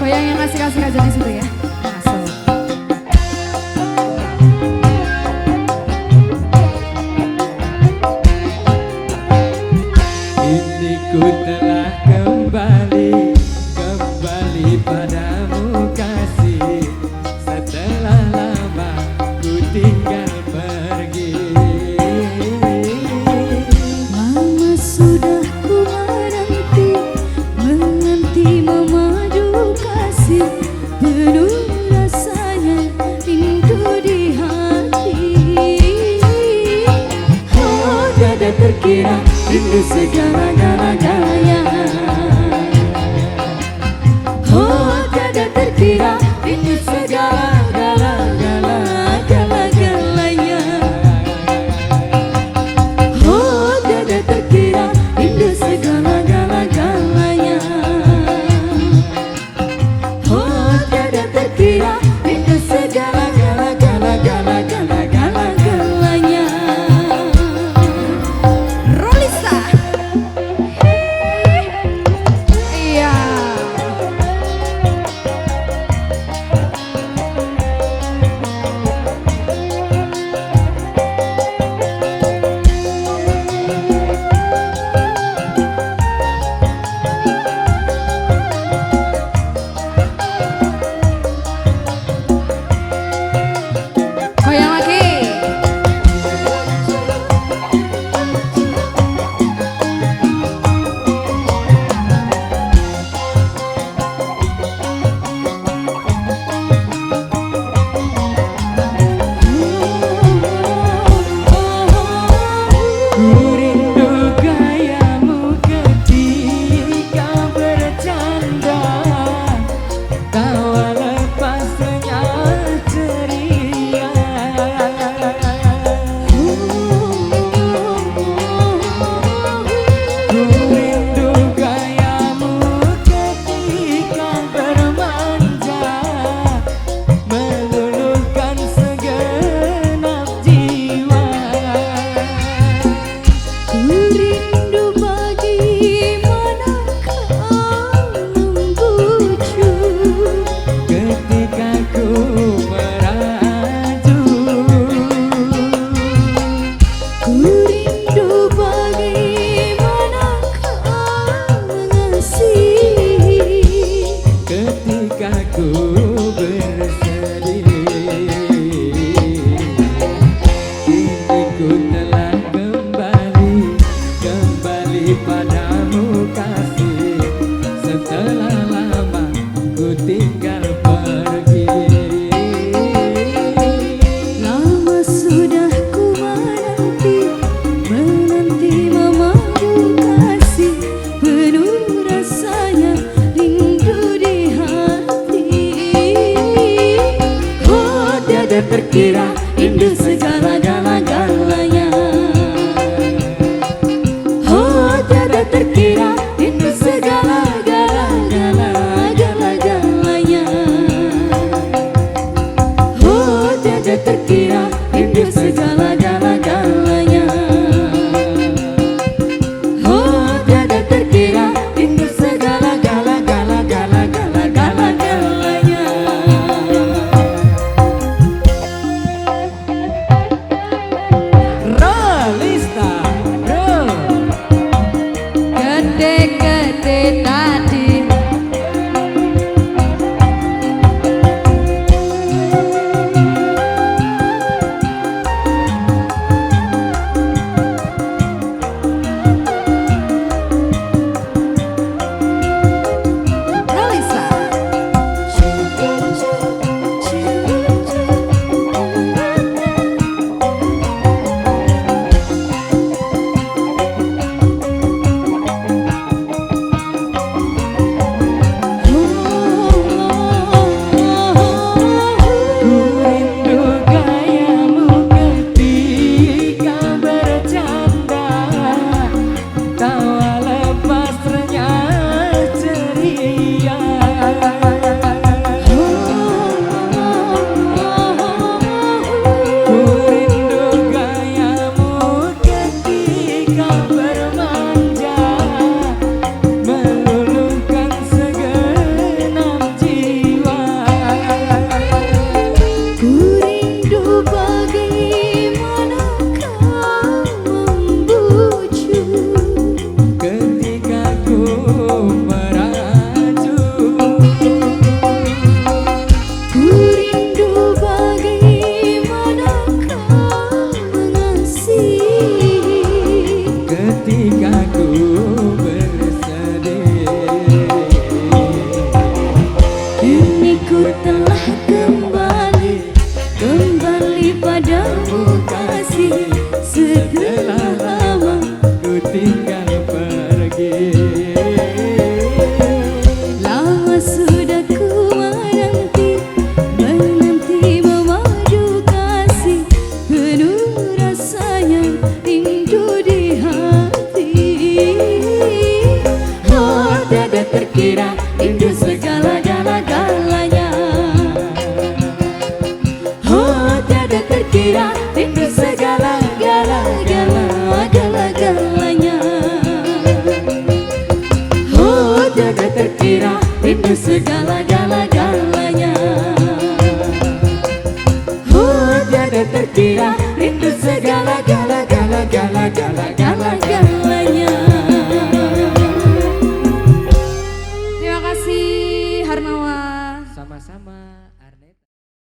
Goyang yang kasih-kasih aja di situ ya. Kini ku telah kembali padamu kasih. Setelah lama ku tinggal pergi. Lama sudah ku menanti memadu kasih, penuh rasanya rindu di hati. Oh, tiada terkira rindu segala-galanya. Oh, tiada terkira rindu segala-galanya. Oh, tiada terkira rindu segala-galanya. Oh, tiada terkira rindu segala-galanya. Rolisa. Iya. Goyang lagi. Ku rindu gayamu ketika bercanda, tawa lepas senyal ceria. Ku rindu gayamu ketika bermanja, meluluhkan segenap jiwa. Ku rindu bagaimana kau membujuk Ketika ku meraju, ku rindu bagaimana kau mengasihi. ketika ku bersedih. Kini ku telah kembali padamu kasih. Setelah lama ku tinggal pergi. Lama sudah ku menanti memadu kasih, penuh rasanya rindu di hati. Oh, tiada terkira rindu segala-galanya. Oh, tiada terkira rindu segala-galanya. Oh, tiada terkira rindu segala-galanya. Oh, tiada terkira rindu segala-galanya. Rolista, bro. Gede-gede tadi. terkira, rindu segala galanya. Oh tiada terkira, rindu segala galanya. Oh tiada terkira, rindu segala